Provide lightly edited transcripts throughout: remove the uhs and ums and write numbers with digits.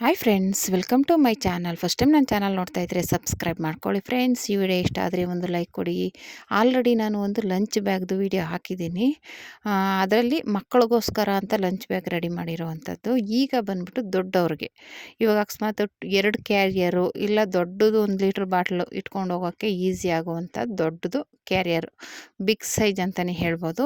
Hi friends, welcome to my channel. First time ನನ್ನ channel ನೋಡ್ತಾ ಇದ್ದರೆ ಸಬ್ಸ್ಕ್ರೈಬ್ ಮಾಡ್ಕೊಳ್ಳಿ ಫ್ರೆಂಡ್ಸ್. ಈ ವಿಡಿಯೋ ಇಷ್ಟ ಆದರೆ ಒಂದು ಲೈಕ್ ಕೊಡಿ. ಆಲ್ರೆಡಿ ನಾನು ಒಂದು ಲಂಚ್ ಬ್ಯಾಗ್ದು ವಿಡಿಯೋ ಹಾಕಿದ್ದೀನಿ. ಅದರಲ್ಲಿ ಮಕ್ಕಳಿಗೋಸ್ಕರ ಅಂತ ಲಂಚ್ ಬ್ಯಾಗ್ ರೆಡಿ ಮಾಡಿರೋವಂಥದ್ದು. ಈಗ ಬಂದ್ಬಿಟ್ಟು ದೊಡ್ಡವ್ರಿಗೆ, ಇವಾಗ ಅಕಸ್ಮಾತ್ 2 ಕ್ಯಾರಿಯರು ಇಲ್ಲ ದೊಡ್ಡದು 1 ಲೀಟ್ರ್ ಬಾಟ್ಲು ಇಟ್ಕೊಂಡು ಹೋಗೋಕ್ಕೆ ಈಸಿ ಆಗುವಂಥ ದೊಡ್ಡದು ಕ್ಯಾರಿಯರ್, ಬಿಗ್ ಸೈಜ್ ಅಂತಲೇ ಹೇಳ್ಬೋದು.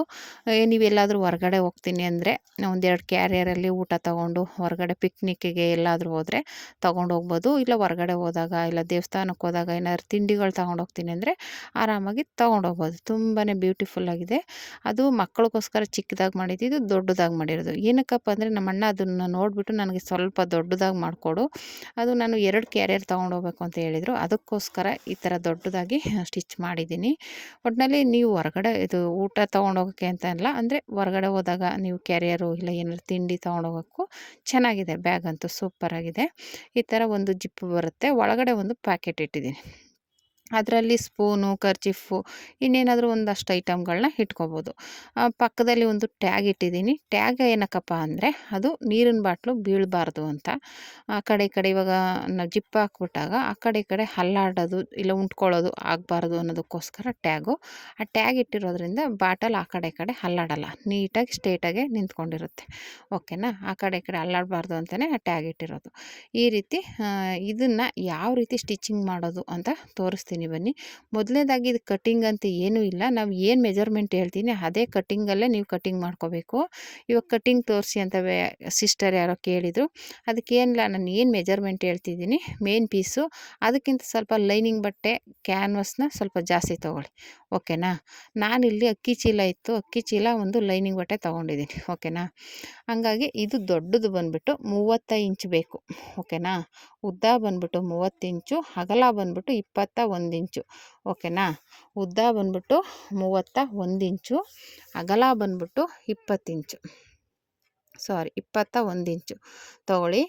ನೀವೆಲ್ಲಾದರೂ ಹೊರಗಡೆ ಹೋಗ್ತೀನಿ ಅಂದರೆ ಒಂದೆರಡು ಕ್ಯಾರಿಯರಲ್ಲಿ ಊಟ ತೊಗೊಂಡು ಹೊರಗಡೆ ಪಿಕ್ನಿಕ್ಕಿಗೆ ಎಲ್ಲಾದರೂ ಹೋದರೆ ತೊಗೊಂಡೋಗ್ಬೋದು. ಇಲ್ಲ ಹೊರಗಡೆ ಹೋದಾಗ ಇಲ್ಲ ದೇವಸ್ಥಾನಕ್ಕೆ ಹೋದಾಗ ಏನಾದ್ರು ತಿಂಡಿಗಳು ತೊಗೊಂಡೋಗ್ತೀನಿ ಅಂದರೆ ಆರಾಮಾಗಿ ತೊಗೊಂಡೋಗ್ಬೋದು. ತುಂಬಾ ಬ್ಯೂಟಿಫುಲ್ಲಾಗಿದೆ. ಅದು ಮಕ್ಕಳಿಗೋಸ್ಕರ ಚಿಕ್ಕದಾಗಿ ಮಾಡಿದ್ದು, ಇದು ದೊಡ್ಡದಾಗಿ ಮಾಡಿರೋದು. ಏನಕ್ಕಪ್ಪ ಅಂದರೆ ನಮ್ಮ ಅಣ್ಣ ಅದನ್ನು ನೋಡಿಬಿಟ್ಟು ನನಗೆ ಸ್ವಲ್ಪ ದೊಡ್ಡದಾಗಿ ಮಾಡಿಕೊಡು, ಅದು ನಾನು 2 ಕ್ಯಾರಿಯರ್ ತೊಗೊಂಡೋಗ್ಬೇಕು ಅಂತ ಹೇಳಿದರು. ಅದಕ್ಕೋಸ್ಕರ ಈ ಥರ ದೊಡ್ಡದಾಗಿ ಸ್ಟಿಚ್ ಮಾಡಿದ್ದೀನಿ. ಒಟ್ಟಿನಲ್ಲಿ ನೀವು ಹೊರಗಡೆ ಇದು ಊಟ ತೊಗೊಂಡೋಗೋಕ್ಕೆ ಅಂತ ಅಲ್ಲ, ಅಂದರೆ ಹೊರಗಡೆ ಹೋದಾಗ ನೀವು ಕ್ಯಾರಿಯರು ಇಲ್ಲ ಏನಾದ್ರು ತಿಂಡಿ ತೊಗೊಂಡೋಗೋಕ್ಕೂ ಚೆನ್ನಾಗಿದೆ. ಬ್ಯಾಗ್ ಅಂತೂ ಸೂಪರಾಗಿದೆ. ಈ ಥರ ಒಂದು ಜಿಪ್ಪು ಬರುತ್ತೆ, ಒಳಗಡೆ ಒಂದು ಪ್ಯಾಕೆಟ್ ಇಟ್ಟಿದ್ದೀನಿ. ಅದರಲ್ಲಿ ಸ್ಪೂನು, ಕರ್ಚಿಫು, ಇನ್ನೇನಾದರೂ ಒಂದಷ್ಟು ಐಟಮ್ಗಳನ್ನ ಇಟ್ಕೋಬೋದು. ಪಕ್ಕದಲ್ಲಿ ಒಂದು ಟ್ಯಾಗ್ ಇಟ್ಟಿದ್ದೀನಿ. ಟ್ಯಾಗ್ ಏನಕ್ಕಪ್ಪ ಅಂದರೆ ಅದು ನೀರಿನ ಬಾಟ್ಲು ಬೀಳಬಾರ್ದು ಅಂತ. ಆ ಕಡೆ ಈ ಕಡೆ ಇವಾಗ ನಾವು ಜಿಪ್ ಹಾಕ್ಬಿಟ್ಟಾಗ ಆ ಕಡೆ ಈ ಕಡೆ ಹಲ್ಲಾಡೋದು ಇಲ್ಲ ಉಂಟ್ಕೊಳ್ಳೋದು ಆಗಬಾರ್ದು ಅನ್ನೋದಕ್ಕೋಸ್ಕರ ಟ್ಯಾಗು. ಆ ಟ್ಯಾಗ್ ಇಟ್ಟಿರೋದ್ರಿಂದ ಬಾಟಲ್ ಆ ಕಡೆ ಈ ಕಡೆ ಹಲ್ಲಾಡಲ್ಲ, ನೀಟಾಗಿ ಸ್ಟ್ರೇಟಾಗೆ ನಿಂತ್ಕೊಂಡಿರುತ್ತೆ. ಓಕೆನಾ? ಆ ಕಡೆ ಈ ಕಡೆ ಹಲ್ಲಾಡಬಾರ್ದು ಅಂತಲೇ ಆ ಟ್ಯಾಗ್ ಇಟ್ಟಿರೋದು. ಈ ರೀತಿ ಇದನ್ನು ಯಾವ ರೀತಿ ಸ್ಟಿಚಿಂಗ್ ಮಾಡೋದು ಅಂತ ತೋರಿಸ್ತೀನಿ ಬನ್ನಿ. ಮೊದಲನೇದಾಗಿ ಇದು ಕಟ್ಟಿಂಗ್ ಅಂತ ಏನೂ ಇಲ್ಲ. ನಾವು ಏನು ಮೆಜರ್ಮೆಂಟ್ ಹೇಳ್ತೀನಿ ಅದೇ ಕಟ್ಟಿಂಗಲ್ಲೇ ನೀವು ಕಟ್ಟಿಂಗ್ ಮಾಡ್ಕೋಬೇಕು. ಇವಾಗ ಕಟ್ಟಿಂಗ್ ತೋರಿಸಿ ಅಂತ ಸಿಸ್ಟರ್ ಯಾರೋ ಕೇಳಿದರು. ಅದಕ್ಕೇನಿಲ್ಲ, ನಾನು ಏನು ಮೆಜರ್ಮೆಂಟ್ ಹೇಳ್ತಿದ್ದೀನಿ ಮೇನ್ ಪೀಸು, ಅದಕ್ಕಿಂತ ಸ್ವಲ್ಪ ಲೈನಿಂಗ್ ಬಟ್ಟೆ ಕ್ಯಾನ್ವಸ್ನ ಸ್ವಲ್ಪ ಜಾಸ್ತಿ ತೊಗೊಳ್ಳಿ. ಓಕೆನಾ? ನಾನಿಲ್ಲಿ ಅಕ್ಕಿ ಚೀಲ ಇತ್ತು, ಅಕ್ಕಿ ಚೀಲ ಒಂದು ಲೈನಿಂಗ್ ಬಟ್ಟೆ ತೊಗೊಂಡಿದ್ದೀನಿ. ಓಕೆನಾ? ಹಂಗಾಗಿ ಇದು ದೊಡ್ಡದು ಬಂದುಬಿಟ್ಟು 35 ಇಂಚ್ ಬೇಕು. ಓಕೆನಾ? ಉದ್ದ ಬಂದುಬಿಟ್ಟು 30 ಇಂಚು, ಅಗಲ ಬಂದುಬಿಟ್ಟು 21 ಇಂಚು. ಓಕೆನಾ? ಉದ್ದ ಬಂದುಬಿಟ್ಟು 31 ಇಂಚು, ಅಗಲ ಬಂದುಬಿಟ್ಟು 20 ಇಂಚು, 21 ಇಂಚು ತೊಗೊಳ್ಳಿ.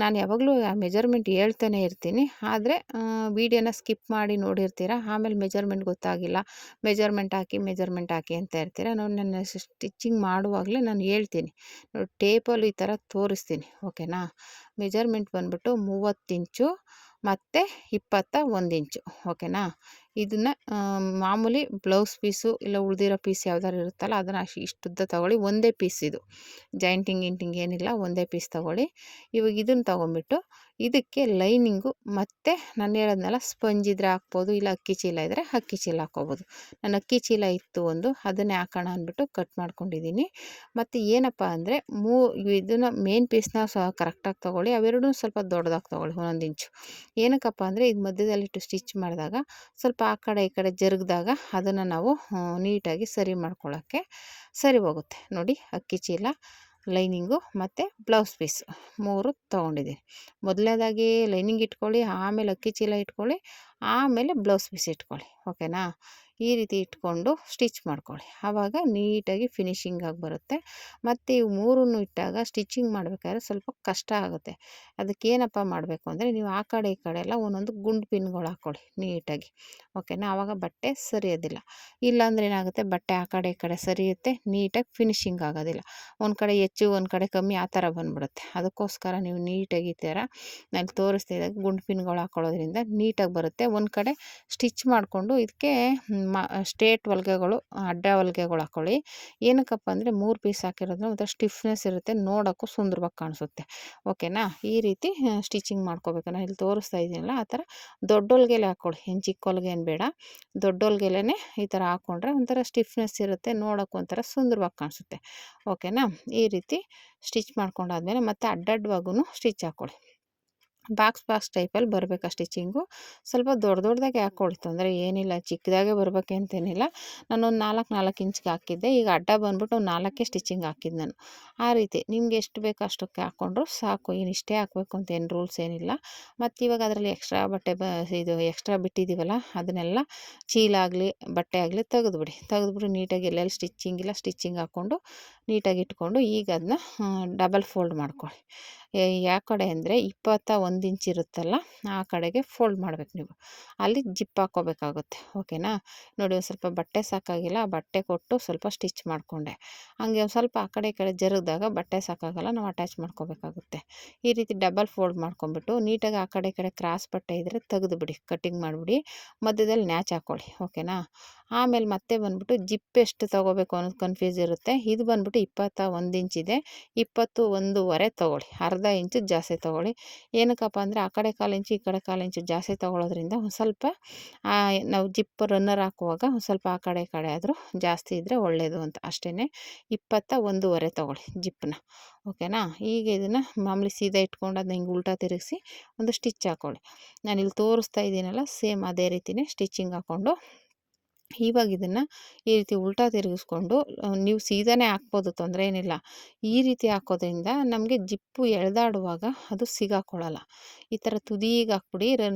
ನಾನು ಯಾವಾಗಲೂ ಆ ಮೆಜರ್ಮೆಂಟ್ ಹೇಳ್ತಾನೆ ಇರ್ತೀನಿ, ಆದರೆ ವೀಡಿಯೋನ ಸ್ಕಿಪ್ ಮಾಡಿ ನೋಡಿರ್ತೀರ, ಆಮೇಲೆ ಮೆಜರ್ಮೆಂಟ್ ಗೊತ್ತಾಗಿಲ್ಲ, ಮೆಜರ್ಮೆಂಟ್ ಹಾಕಿ ಅಂತ ಇರ್ತೀರ. ನನ್ನ ಸ್ಟಿಚಿಂಗ್ ಮಾಡುವಾಗಲೇ ನಾನು ಹೇಳ್ತೀನಿ, ಟೇಪಲ್ಲಿ ಈ ಥರ ತೋರಿಸ್ತೀನಿ. ಓಕೆನಾ? ಮೆಜರ್ಮೆಂಟ್ ಬಂದುಬಿಟ್ಟು 30 ಇಂಚು ಮತ್ತು 21 ಇಂಚು. ಓಕೆನಾ? ಇದನ್ನು ಮಾಮೂಲಿ ಬ್ಲೌಸ್ ಪೀಸು ಇಲ್ಲ ಉಳಿದಿರೋ ಪೀಸ್ ಯಾವ್ದಾದ್ರು ಇರುತ್ತಲ್ಲ ಅದನ್ನು ಇಷ್ಟುದ್ದ ತೊಗೊಳ್ಳಿ. ಒಂದೇ ಪೀಸ್ ಇದು, ಜಾಯಿಂಟಿಂಗ್ ಏನಿಲ್ಲ, ಒಂದೇ ಪೀಸ್ ತೊಗೊಳ್ಳಿ. ಇವಾಗ ಇದನ್ನು ತೊಗೊಂಬಿಟ್ಟು ಇದಕ್ಕೆ ಲೈನಿಂಗು ಮತ್ತು ನಾನು ಹೇಳೋದ್ನಲ್ಲ ಸ್ಪಂಜ್ ಇದ್ದರೆ ಹಾಕ್ಬೋದು, ಇಲ್ಲ ಅಕ್ಕಿ ಚೀಲ ಇದ್ದರೆ ಅಕ್ಕಿ ಚೀಲ ಹಾಕ್ಕೋಬೋದು. ನಾನು ಅಕ್ಕಿ ಚೀಲ ಇತ್ತು ಒಂದು, ಅದನ್ನೇ ಹಾಕೋಣ ಅಂದ್ಬಿಟ್ಟು ಕಟ್ ಮಾಡ್ಕೊಂಡಿದ್ದೀನಿ. ಮತ್ತು ಏನಪ್ಪ ಅಂದರೆ ಇದನ್ನು ಮೇನ್ ಪೀಸ್ನ ಕರೆಕ್ಟಾಗಿ ತೊಗೊಳ್ಳಿ, ಅವೆರಡೂ ಸ್ವಲ್ಪ ದೊಡ್ಡದಾಗಿ ತೊಗೊಳ್ಳಿ, 1 ಇಂಚು. ಏನಕ್ಕಪ್ಪ ಅಂದರೆ ಇದು ಮಧ್ಯದಲ್ಲಿಟ್ಟು ಸ್ಟಿಚ್ ಮಾಡಿದಾಗ ಸ್ವಲ್ಪ ಆ ಕಡೆ ಈ ಕಡೆ ಜರುಗಿದಾಗ ಅದನ್ನು ನಾವು ನೀಟಾಗಿ ಸರಿ ಮಾಡ್ಕೊಳ್ಳೋಕ್ಕೆ ಸರಿ ಹೋಗುತ್ತೆ. ನೋಡಿ, ಅಕ್ಕಿ ಚೀಲ, ಲೈನಿಂಗು ಮತ್ತು ಬ್ಲೌಸ್ ಪೀಸ್ 3 ತೊಗೊಂಡಿದ್ದೀನಿ. ಮೊದಲನೇದಾಗಿ ಲೈನಿಂಗ್ ಇಟ್ಕೊಳ್ಳಿ, ಆಮೇಲೆ ಅಕ್ಕಿ ಚೀಲ ಇಟ್ಕೊಳ್ಳಿ, ಆಮೇಲೆ ಬ್ಲೌಸ್ ಪೀಸ್ ಇಟ್ಕೊಳ್ಳಿ. ಓಕೆನಾ? ಈ ರೀತಿ ಇಟ್ಕೊಂಡು ಸ್ಟಿಚ್ ಮಾಡ್ಕೊಳ್ಳಿ, ಆವಾಗ ನೀಟಾಗಿ ಫಿನಿಶಿಂಗಾಗಿ ಬರುತ್ತೆ. ಮತ್ತು ಇವು 3 ಇಟ್ಟಾಗ ಸ್ಟಿಚಿಂಗ್ ಮಾಡಬೇಕಾದ್ರೆ ಸ್ವಲ್ಪ ಕಷ್ಟ ಆಗುತ್ತೆ. ಅದಕ್ಕೇನಪ್ಪ ಮಾಡಬೇಕು ಅಂದರೆ ನೀವು ಆ ಕಡೆ ಈ ಕಡೆ ಎಲ್ಲ ಒಂದೊಂದು ಗುಂಡು ಪಿನ್ಗಳು ಹಾಕ್ಕೊಳ್ಳಿ ನೀಟಾಗಿ. ಓಕೆನಾ? ಆವಾಗ ಬಟ್ಟೆ ಸರಿಯೋದಿಲ್ಲ. ಇಲ್ಲಾಂದ್ರೆ ಏನಾಗುತ್ತೆ, ಬಟ್ಟೆ ಆ ಕಡೆ ಈ ಕಡೆ ಸರಿಯುತ್ತೆ, ನೀಟಾಗಿ ಫಿನಿಶಿಂಗ್ ಆಗೋದಿಲ್ಲ. ಒಂದು ಕಡೆ ಹೆಚ್ಚು ಒಂದು ಕಡೆ ಕಮ್ಮಿ ಆ ಥರ ಬಂದ್ಬಿಡುತ್ತೆ. ಅದಕ್ಕೋಸ್ಕರ ನೀವು ನೀಟಾಗಿ ಈ ಥರ ನಾನು ತೋರಿಸ್ತಿದ್ದಾಗ ಗುಂಡು ಪಿನ್ಗಳು ಹಾಕ್ಕೊಳ್ಳೋದ್ರಿಂದ ನೀಟಾಗಿ ಬರುತ್ತೆ. ಒಂದು ಕಡೆ ಸ್ಟಿಚ್ ಮಾಡಿಕೊಂಡು ಇದಕ್ಕೆ ಸ್ಟ್ರೇಟ್ ಹೊಲಿಗೆಗಳು, ಅಡ್ಡ ಹೊಲಿಗೆಗಳು ಹಾಕ್ಕೊಳ್ಳಿ. ಏನಕ್ಕಪ್ಪ ಅಂದರೆ 3 ಪೀಸ್ ಹಾಕಿರೋದ್ರಿಂದ ಒಂಥರ ಸ್ಟಿಫ್ನೆಸ್ ಇರುತ್ತೆ, ನೋಡೋಕ್ಕೂ ಸುಂದರವಾಗಿ ಕಾಣಿಸುತ್ತೆ. ಓಕೆನಾ? ಈ ರೀತಿ ಸ್ಟಿಚಿಂಗ್ ಮಾಡ್ಕೋಬೇಕು. ನಾನು ಇಲ್ಲಿ ತೋರಿಸ್ತಾ ಇದ್ದೀನಲ್ಲ ಆ ಥರ ದೊಡ್ಡ ಹೊಲಿಗೆಲೆ ಹಾಕ್ಕೊಳ್ಳಿ, ಏನು ಚಿಕ್ಕ ಹೊಲಿಗೆ ಏನು ಬೇಡ, ದೊಡ್ಡ ಹೊಲಿಗೆಲೇ ಈ ಥರ ಹಾಕ್ಕೊಂಡ್ರೆ ಒಂಥರ ಸ್ಟಿಫ್ನೆಸ್ ಇರುತ್ತೆ, ನೋಡೋಕ್ಕೂ ಒಂಥರ ಸುಂದರವಾಗಿ ಕಾಣಿಸುತ್ತೆ. ಓಕೆನಾ? ಈ ರೀತಿ ಸ್ಟಿಚ್ ಮಾಡ್ಕೊಂಡಾದ್ಮೇಲೆ ಮತ್ತೆ ಅಡ್ಡಡ್ವಾಗೂ ಸ್ಟಿಚ್ ಹಾಕ್ಕೊಳ್ಳಿ. ಬಾಕ್ಸ್ ಟೈಪಲ್ಲಿ ಬರಬೇಕು ಸ್ಟಿಚಿಂಗು. ಸ್ವಲ್ಪ ದೊಡ್ಡದಾಗೆ ಹಾಕ್ಕೊಳ್ಳಿ, ತೊಂದರೆ ಏನಿಲ್ಲ, ಚಿಕ್ಕದಾಗೆ ಬರಬೇಕಂತೇನಿಲ್ಲ. ನಾನೊಂದು 4 ಇಂಚ್ಗೆ ಹಾಕಿದ್ದೆ, ಈಗ ಅಡ್ಡ ಬಂದ್ಬಿಟ್ಟು ಒಂದು 4 ಸ್ಟಿಚಿಂಗ್ ಹಾಕಿದ್ದು ನಾನು. ಆ ರೀತಿ ನಿಮ್ಗೆ ಎಷ್ಟು ಬೇಕೋ ಅಷ್ಟಕ್ಕೆ ಹಾಕ್ಕೊಂಡ್ರು ಸಾಕು, ಏನು ಇಷ್ಟೇ ಹಾಕಬೇಕು ಅಂತ ಏನು ರೂಲ್ಸ್ ಏನಿಲ್ಲ. ಮತ್ತು ಇವಾಗ ಅದರಲ್ಲಿ ಎಕ್ಸ್ಟ್ರಾ ಬಟ್ಟೆ ಇದು ಎಕ್ಸ್ಟ್ರಾ ಬಿಟ್ಟಿದ್ದೀವಲ್ಲ ಅದನ್ನೆಲ್ಲ ಚೀಲ ಆಗಲಿ ಬಟ್ಟೆ ಆಗಲಿ ತೆಗೆದ್ಬಿಟ್ಟು ನೀಟಾಗಿ ಎಲ್ಲೆಲ್ಲಿ ಸ್ಟಿಚಿಂಗ್ ಹಾಕ್ಕೊಂಡು ನೀಟಾಗಿ ಇಟ್ಕೊಂಡು ಈಗ ಅದನ್ನ ಡಬಲ್ ಫೋಲ್ಡ್ ಮಾಡ್ಕೊಳ್ಳಿ. ಯಾವ ಕಡೆ ಅಂದರೆ 21 1 ಇಂಚ್ ಇರುತ್ತಲ್ಲ ಆ ಕಡೆಗೆ ಫೋಲ್ಡ್ ಮಾಡಬೇಕು ನೀವು. ಅಲ್ಲಿ ಜಿಪ್ ಹಾಕ್ಕೋಬೇಕಾಗುತ್ತೆ. ಓಕೆನಾ. ನೋಡಿ ಒಂದು ಸ್ವಲ್ಪ ಬಟ್ಟೆ ಸಾಕಾಗಿಲ್ಲ, ಆ ಬಟ್ಟೆ ಕೊಟ್ಟು ಸ್ವಲ್ಪ ಸ್ಟಿಚ್ ಮಾಡಿಕೊಂಡೆ. ಹಂಗೆ ಒಂದು ಸ್ವಲ್ಪ ಆ ಕಡೆ ಈ ಕಡೆ ಜರುಗಿದಾಗ ಬಟ್ಟೆ ಸಾಕಾಗಲ್ಲ, ನಾವು ಅಟ್ಯಾಚ್ ಮಾಡ್ಕೋಬೇಕಾಗುತ್ತೆ. ಈ ರೀತಿ ಡಬಲ್ ಫೋಲ್ಡ್ ಮಾಡ್ಕೊಂಬಿಟ್ಟು ನೀಟಾಗಿ ಆ ಕಡೆ ಈ ಕಡೆ ಕ್ರಾಸ್ ಬಟ್ಟೆ ಇದ್ದರೆ ತೆಗೆದುಬಿಡಿ, ಕಟ್ಟಿಂಗ್ ಮಾಡಿಬಿಡಿ, ಮಧ್ಯದಲ್ಲಿ ನ್ಯಾಚ್ ಹಾಕ್ಕೊಳ್ಳಿ. ಓಕೆನಾ. ಆಮೇಲೆ ಮತ್ತೆ ಬಂದ್ಬಿಟ್ಟು ಜಿಪ್ ಎಷ್ಟು ತೊಗೋಬೇಕು ಅನ್ನೋದು ಕನ್ಫ್ಯೂಸ್ ಇರುತ್ತೆ. ಇದು ಬಂದ್ಬಿಟ್ಟು 21 ಇಂಚ್ ಇದೆ, 21.5 ತೊಗೊಳ್ಳಿ, ಅರ್ಧ ಇಂಚು ಜಾಸ್ತಿ ತೊಗೊಳ್ಳಿ. ಏನಕ್ಕಪ್ಪ ಅಂದರೆ ಆ ಕಡೆ 1/4 ಇಂಚು ಈ ಕಡೆ 1/4 ಇಂಚು ಜಾಸ್ತಿ ತೊಗೊಳೋದ್ರಿಂದ ಒಂದು ಸ್ವಲ್ಪ ನಾವು ಜಿಪ್ ರನ್ನರ್ ಹಾಕುವಾಗ ಒಂದು ಸ್ವಲ್ಪ ಆ ಕಡೆ ಈ ಕಡೆ ಆದರೂ ಜಾಸ್ತಿ ಇದ್ದರೆ ಒಳ್ಳೆಯದು ಅಂತ ಅಷ್ಟೇ. 21.5 ತೊಗೊಳ್ಳಿ ಜಿಪ್ಪನ್ನ. ಓಕೆನಾ. ಈಗ ಇದನ್ನು ಮಾಮೂಲಿ ಸೀದಾ ಇಟ್ಕೊಂಡು ಅದನ್ನ ಹಿಂಗೆ ಉಲ್ಟಾ ತಿರುಗಿಸಿ ಒಂದು ಸ್ಟಿಚ್ ಹಾಕ್ಕೊಳ್ಳಿ. ನಾನಿಲ್ಲಿ ತೋರಿಸ್ತಾ ಇದ್ದೀನಲ್ಲ ಸೇಮ್ ಅದೇ ರೀತಿಯೇ ಸ್ಟಿಚಿಂಗ್ ಹಾಕ್ಕೊಂಡು ಇವಾಗ ಇದನ್ನು ಈ ರೀತಿ ಉಲ್ಟಾ ತಿರುಗಿಸ್ಕೊಂಡು ನೀವು ಸೀದಾನೇ ಹಾಕ್ಬೋದು, ತೊಂದರೆ ಏನಿಲ್ಲ. ಈ ರೀತಿ ಹಾಕೋದ್ರಿಂದ ನಮಗೆ ಜಿಪ್ಪು ಎಳೆದಾಡುವಾಗ ಅದು ಸಿಗಾಕೊಳ್ಳಲ್ಲ. ಈ ಥರ ತುದಿಗೆ ಹಾಕ್ಬಿಡಿ.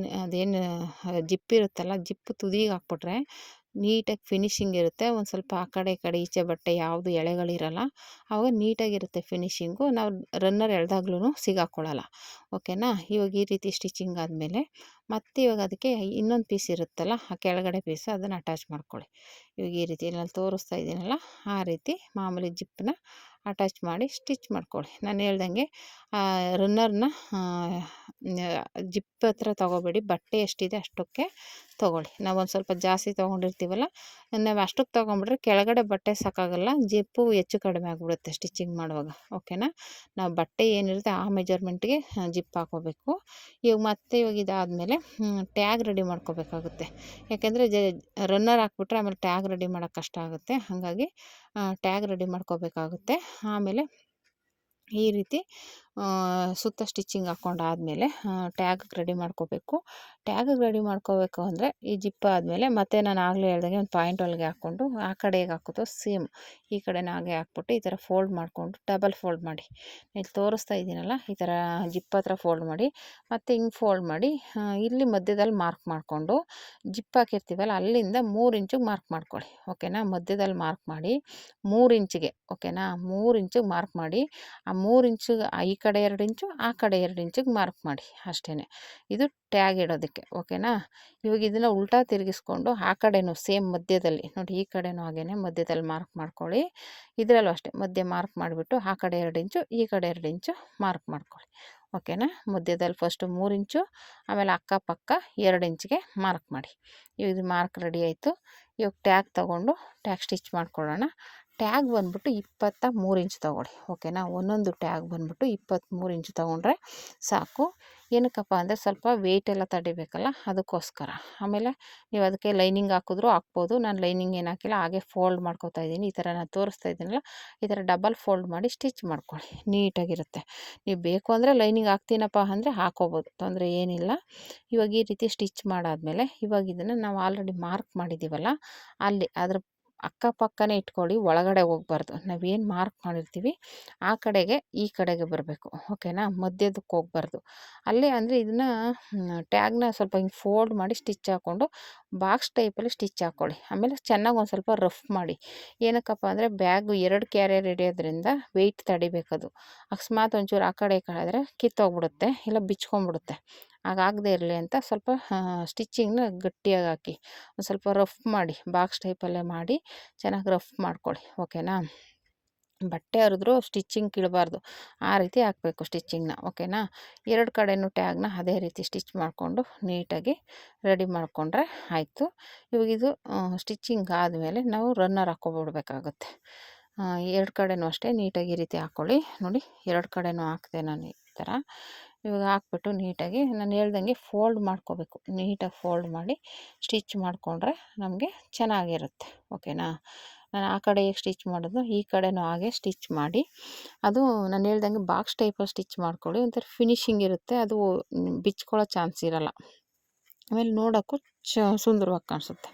ಅದೇನು ಜಿಪ್ ಇರುತ್ತಲ್ಲ, ಜಿಪ್ಪು ತುದಿಗೆ ಹಾಕ್ಬಿಟ್ರೆ ನೀಟಾಗಿ ಫಿನಿಶಿಂಗ್ ಇರುತ್ತೆ. ಒಂದು ಸ್ವಲ್ಪ ಆ ಕಡೆ ಈ ಕಡೆ ಈಚೆ ಬಟ್ಟೆ ಯಾವುದು ಎಳೆಗಳಿರಲ್ಲ, ಆವಾಗ ನೀಟಾಗಿರುತ್ತೆ ಫಿನಿಶಿಂಗು. ನಾವು ರನ್ನರ್ ಎಳೆದಾಗ್ಲೂ ಸಿಗಾಕೊಳ್ಳಲ್ಲ. ಓಕೆನಾ. ಇವಾಗ ಈ ರೀತಿ ಸ್ಟಿಚಿಂಗ್ ಆದಮೇಲೆ ಮತ್ತೆ ಇವಾಗ ಅದಕ್ಕೆ ಇನ್ನೊಂದು ಪೀಸ್ ಇರುತ್ತಲ್ಲ, ಆ ಕೆಳಗಡೆ ಪೀಸ್ ಅದನ್ನು ಅಟ್ಯಾಚ್ ಮಾಡ್ಕೊಳ್ಳಿ. ಇವಾಗ ಈ ರೀತಿ ನಾನು ತೋರಿಸ್ತಾ ಇದ್ದೀನಲ್ಲ ಆ ರೀತಿ ಮಾಮೂಲಿ ಜಿಪ್ಪನ್ನ ಅಟ್ಯಾಚ್ ಮಾಡಿ ಸ್ಟಿಚ್ ಮಾಡ್ಕೊಳ್ಳಿ. ನಾನು ಹೇಳ್ದಂಗೆ ರನ್ನರ್ನ ಜಿಪ್ ಹತ್ರ ತೊಗೋಬೇಡಿ, ಬಟ್ಟೆ ಎಷ್ಟಿದೆ ಅಷ್ಟಕ್ಕೆ ತೊಗೊಳ್ಳಿ. ನಾವು ಒಂದು ಸ್ವಲ್ಪ ಜಾಸ್ತಿ ತೊಗೊಂಡಿರ್ತೀವಲ್ಲ, ನಾವು ಅಷ್ಟಕ್ಕೆ ತೊಗೊಂಬಿಟ್ರೆ ಕೆಳಗಡೆ ಬಟ್ಟೆ ಸಾಕಾಗಲ್ಲ, ಜಿಪ್ಪು ಹೆಚ್ಚು ಕಡಿಮೆ ಆಗಿಬಿಡುತ್ತೆ ಸ್ಟಿಚಿಂಗ್ ಮಾಡುವಾಗ. ಓಕೆನಾ. ನಾವು ಬಟ್ಟೆ ಏನಿರುತ್ತೆ ಆ ಮೆಜರ್ಮೆಂಟ್ಗೆ ಜಿಪ್ ಹಾಕೋಬೇಕು. ಇವಾಗ ಇದಾದಮೇಲೆ ಟ್ಯಾಗ್ ರೆಡಿ ಮಾಡ್ಕೋಬೇಕಾಗುತ್ತೆ. ಯಾಕೆಂದರೆ ರನ್ನರ್ ಹಾಕ್ಬಿಟ್ರೆ ಆಮೇಲೆ ಟ್ಯಾಗ್ ರೆಡಿ ಮಾಡೋಕ್ಕೆ ಕಷ್ಟ ಆಗುತ್ತೆ. ಹಾಗಾಗಿ ಟ್ಯಾಗ್ ರೆಡಿ ಮಾಡ್ಕೋಬೇಕಾಗುತ್ತೆ. ಆಮೇಲೆ ಈ ರೀತಿ ಸುತ್ತ ಸ್ಟಿಚಿಂಗ್ ಹಾಕ್ಕೊಂಡಾದಮೇಲೆ ಟ್ಯಾಗಿಗೆ ರೆಡಿ ಮಾಡ್ಕೋಬೇಕು. ಟ್ಯಾಗಿಗೆ ರೆಡಿ ಮಾಡ್ಕೋಬೇಕು ಅಂದರೆ ಈ ಜಿಪ್ ಆದಮೇಲೆ ಮತ್ತೆ ನಾನು ಆಗಲೇ ಹೇಳ್ದಂಗೆ ಒಂದು ಪಾಯಿಂಟ್ ಒಳಗೆ ಹಾಕ್ಕೊಂಡು ಆ ಕಡೆ ಹೇಗೆ ಹಾಕೋದು ಸೇಮ್ ಈ ಕಡೆನ ಹಾಗೆ ಹಾಕ್ಬಿಟ್ಟು ಈ ಥರ ಫೋಲ್ಡ್ ಮಾಡಿಕೊಂಡು ಡಬಲ್ ಫೋಲ್ಡ್ ಮಾಡಿ, ಇಲ್ಲಿ ತೋರಿಸ್ತಾ ಇದ್ದೀನಲ್ಲ ಈ ಥರ ಜಿಪ್ ಹತ್ರ ಫೋಲ್ಡ್ ಮಾಡಿ ಮತ್ತು ಹಿಂಗೆ ಫೋಲ್ಡ್ ಮಾಡಿ ಇಲ್ಲಿ ಮಧ್ಯದಲ್ಲಿ ಮಾರ್ಕ್ ಮಾಡಿಕೊಂಡು ಜಿಪ್ ಹಾಕಿರ್ತೀವಲ್ಲ ಅಲ್ಲಿಂದ 3 ಇಂಚಿಗೆ ಮಾರ್ಕ್ ಮಾಡ್ಕೊಳ್ಳಿ. ಓಕೆನಾ. ಮಧ್ಯದಲ್ಲಿ ಮಾರ್ಕ್ ಮಾಡಿ 3 ಇಂಚಿಗೆ. ಓಕೆನಾ. 3 ಇಂಚಿಗೆ ಮಾರ್ಕ್ ಮಾಡಿ ಆ 3 ಇಂಚಿಗೆ ಈ ಕಡೆ 2 ಇಂಚು ಆ ಕಡೆ 2 ಇಂಚಿಗೆ ಮಾರ್ಕ್ ಮಾಡಿ ಅಷ್ಟೇ. ಇದು ಟ್ಯಾಗ್ ಇಡೋದಕ್ಕೆ. ಓಕೆನಾ. ಇವಾಗ ಇದನ್ನು ಉಲ್ಟಾ ತಿರುಗಿಸ್ಕೊಂಡು ಆ ಕಡೆನೂ ಸೇಮ್ ಮಧ್ಯದಲ್ಲಿ ನೋಡಿ, ಈ ಕಡೆನೂ ಹಾಗೇ ಮಧ್ಯದಲ್ಲಿ ಮಾರ್ಕ್ ಮಾಡ್ಕೊಳ್ಳಿ. ಇದರಲ್ಲೂ ಅಷ್ಟೇ ಮಧ್ಯ ಮಾರ್ಕ್ ಮಾಡಿಬಿಟ್ಟು ಆ ಕಡೆ 2 ಇಂಚು ಈ ಕಡೆ 2 ಇಂಚು ಮಾರ್ಕ್ ಮಾಡ್ಕೊಳ್ಳಿ. ಓಕೆನಾ. ಮಧ್ಯದಲ್ಲಿ ಫಸ್ಟು 3 ಇಂಚು ಆಮೇಲೆ ಅಕ್ಕಪಕ್ಕ 2 ಇಂಚಿಗೆ ಮಾರ್ಕ್ ಮಾಡಿ. ಇದು ಮಾರ್ಕ್ ರೆಡಿ ಆಯಿತು. ಇವಾಗ ಟ್ಯಾಗ್ ತೊಗೊಂಡು ಟ್ಯಾಗ್ ಸ್ಟಿಚ್ ಮಾಡ್ಕೊಳ್ಳೋಣ. ಟ್ಯಾಗ್ ಬಂದ್ಬಿಟ್ಟು 23 ಇಂಚ್ ತೊಗೊಳ್ಳಿ. ಓಕೆನಾ. ಒಂದೊಂದು ಟ್ಯಾಗ್ ಬಂದ್ಬಿಟ್ಟು 23 ಇಂಚ್ ತೊಗೊಂಡ್ರೆ ಸಾಕು. ಏನಕ್ಕಪ್ಪ ಅಂದರೆ ಸ್ವಲ್ಪ ವೆಯ್ಟ್ ಎಲ್ಲ ತಡಿಬೇಕಲ್ಲ ಅದಕ್ಕೋಸ್ಕರ. ಆಮೇಲೆ ನೀವು ಅದಕ್ಕೆ ಲೈನಿಂಗ್ ಹಾಕಿದ್ರೂ ಹಾಕ್ಬೋದು. ನಾನು ಲೈನಿಂಗ್ ಏನು ಹಾಕಿಲ್ಲ, ಹಾಗೆ ಫೋಲ್ಡ್ ಮಾಡ್ಕೊತಾ ಇದ್ದೀನಿ. ಈ ಥರ ನಾನು ತೋರಿಸ್ತಾ ಇದ್ದೀನಲ್ಲ ಈ ಥರ ಡಬಲ್ ಫೋಲ್ಡ್ ಮಾಡಿ ಸ್ಟಿಚ್ ಮಾಡ್ಕೊಳ್ಳಿ, ನೀಟಾಗಿರುತ್ತೆ. ನೀವು ಬೇಕು ಅಂದರೆ ಲೈನಿಂಗ್ ಹಾಕ್ತೀನಪ್ಪ ಅಂದರೆ ಹಾಕೋಬೋದು, ತೊಂದರೆ ಏನಿಲ್ಲ. ಇವಾಗ ಈ ರೀತಿ ಸ್ಟಿಚ್ ಮಾಡಾದಮೇಲೆ ಇವಾಗ ಇದನ್ನು ನಾವು ಆಲ್ರೆಡಿ ಮಾರ್ಕ್ ಮಾಡಿದ್ದೀವಲ್ಲ ಅಲ್ಲಿ ಅದ್ರ ಅಕ್ಕಪಕ್ಕನೇ ಇಟ್ಕೊಳ್ಳಿ, ಒಳಗಡೆ ಹೋಗ್ಬಾರ್ದು. ನಾವೇನು ಮಾರ್ಕ್ ಮಾಡಿರ್ತೀವಿ ಆ ಕಡೆಗೆ ಈ ಕಡೆಗೆ ಬರಬೇಕು. ಓಕೆನಾ. ಮಧ್ಯದಕ್ಕೆ ಹೋಗ್ಬಾರ್ದು. ಅಲ್ಲೇ ಅಂದರೆ ಇದನ್ನು ಟ್ಯಾಗ್ನ ಸ್ವಲ್ಪ ಹಿಂಗೆ ಫೋಲ್ಡ್ ಮಾಡಿ ಸ್ಟಿಚ್ ಹಾಕ್ಕೊಂಡು ಬಾಕ್ಸ್ ಟೈಪಲ್ಲಿ ಸ್ಟಿಚ್ ಹಾಕ್ಕೊಳ್ಳಿ. ಆಮೇಲೆ ಚೆನ್ನಾಗಿ ಒಂದು ಸ್ವಲ್ಪ ರಫ್ ಮಾಡಿ. ಏನಕ್ಕಪ್ಪ ಅಂದರೆ ಬ್ಯಾಗು 2 ಕ್ಯಾರಿಯರ್ ಹಿಡಿಯೋದ್ರಿಂದ ವೆಯ್ಟ್ ತಡಿಬೇಕದು. ಅಕಸ್ಮಾತ್ ಒಂಚೂರು ಆ ಕಡೆ ಈ ಕಡೆ ಆದರೆ ಕಿತ್ತೋಗ್ಬಿಡುತ್ತೆ, ಇಲ್ಲ ಬಿಚ್ಕೊಂಡ್ಬಿಡುತ್ತೆ. ಹಾಗಾಗದೇ ಇರಲಿ ಅಂತ ಸ್ವಲ್ಪ ಸ್ಟಿಚಿಂಗ್ನ ಗಟ್ಟಿಯಾಗಿ ಹಾಕಿ ಒಂದು ಸ್ವಲ್ಪ ರಫ್ ಮಾಡಿ, ಬಾಕ್ಸ್ ಟೈಪಲ್ಲೇ ಮಾಡಿ ಚೆನ್ನಾಗಿ ರಫ್ ಮಾಡ್ಕೊಳ್ಳಿ. ಓಕೆನಾ. ಬಟ್ಟೆ ಹರಿದ್ರೂ ಸ್ಟಿಚಿಂಗ್ ಕೀಳಬಾರ್ದು, ಆ ರೀತಿ ಹಾಕಬೇಕು ಸ್ಟಿಚಿಂಗ್ನ. ಓಕೆನಾ. 2 ಕಡೆಯೂ ಟ್ಯಾಗ್ನ ಅದೇ ರೀತಿ ಸ್ಟಿಚ್ ಮಾಡಿಕೊಂಡು ನೀಟಾಗಿ ರೆಡಿ ಮಾಡಿಕೊಂಡ್ರೆ ಆಯಿತು. ಇವಾಗ ಇದು ಸ್ಟಿಚಿಂಗ್ ಆದಮೇಲೆ ನಾವು ರನ್ನರ್ ಹಾಕ್ಕೊಬಿಡ್ಬೇಕಾಗುತ್ತೆ. 2 ಕಡೆಯೂ ಅಷ್ಟೇ ನೀಟಾಗಿ ಈ ರೀತಿ ಹಾಕ್ಕೊಳ್ಳಿ. ನೋಡಿ 2 ಕಡೆಯೂ ಹಾಕಿದೆ ನಾನು ಈ ಥರ. ಇವಾಗ ಹಾಕ್ಬಿಟ್ಟು ನೀಟಾಗಿ ನಾನು ಹೇಳ್ದಂಗೆ ಫೋಲ್ಡ್ ಮಾಡ್ಕೋಬೇಕು. ನೀಟಾಗಿ ಫೋಲ್ಡ್ ಮಾಡಿ ಸ್ಟಿಚ್ ಮಾಡಿಕೊಂಡ್ರೆ ನಮಗೆ ಚೆನ್ನಾಗಿರುತ್ತೆ. ಓಕೆನಾ. ನಾನು ಆ ಕಡೆ ಹೇಗೆ ಸ್ಟಿಚ್ ಮಾಡೋದು ಈ ಕಡೆನೂ ಹಾಗೆ ಸ್ಟಿಚ್ ಮಾಡಿ, ಅದು ನಾನು ಹೇಳ್ದಂಗೆ ಬಾಕ್ಸ್ ಟೈಪಲ್ಲಿ ಸ್ಟಿಚ್ ಮಾಡ್ಕೊಳ್ಳಿ. ಒಂಥರ ಫಿನಿಶಿಂಗ್ ಇರುತ್ತೆ, ಅದು ಬಿಚ್ಕೊಳ್ಳೋ ಚಾನ್ಸ್ ಇರೋಲ್ಲ. ಆಮೇಲೆ ನೋಡೋಕ್ಕೂ ಸುಂದರವಾಗಿ ಕಾಣಿಸುತ್ತೆ.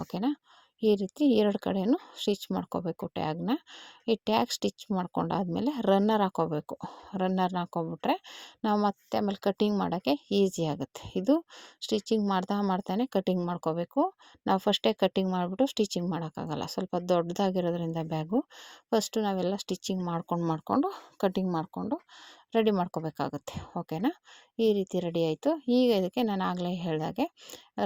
ಓಕೆನಾ. ಈ ರೀತಿ 2 ಕಡೆಯೂ ಸ್ಟಿಚ್ ಮಾಡ್ಕೋಬೇಕು ಟ್ಯಾಗ್ನ. ಈ ಟ್ಯಾಗ್ ಸ್ಟಿಚ್ ಮಾಡ್ಕೊಂಡಾದ್ಮೇಲೆ ರನ್ನರ್ ಹಾಕ್ಕೋಬೇಕು. ರನ್ನರ್ನ ಹಾಕ್ಕೊಬಿಟ್ರೆ ನಾವು ಮತ್ತೆ ಆಮೇಲೆ ಕಟ್ಟಿಂಗ್ ಮಾಡೋಕ್ಕೆ ಈಸಿ ಆಗುತ್ತೆ. ಇದು ಸ್ಟಿಚಿಂಗ್ ಮಾಡ್ತಾನೆ ಕಟ್ಟಿಂಗ್ ಮಾಡ್ಕೋಬೇಕು. ನಾವು ಫಸ್ಟೇ ಕಟ್ಟಿಂಗ್ ಮಾಡಿಬಿಟ್ಟು ಸ್ಟಿಚಿಂಗ್ ಮಾಡೋಕ್ಕಾಗಲ್ಲ, ಸ್ವಲ್ಪ ದೊಡ್ಡದಾಗಿರೋದ್ರಿಂದ ಬ್ಯಾಗು ಫಸ್ಟು ನಾವೆಲ್ಲ ಸ್ಟಿಚಿಂಗ್ ಮಾಡ್ಕೊಂಡು ಕಟ್ಟಿಂಗ್ ಮಾಡಿಕೊಂಡು ರೆಡಿ ಮಾಡ್ಕೋಬೇಕಾಗುತ್ತೆ. ಓಕೆನಾ. ಈ ರೀತಿ ರೆಡಿ ಆಯಿತು. ಈಗ ಇದಕ್ಕೆ ನಾನು ಆಗಲೇ ಹೇಳ್ದಾಗೆ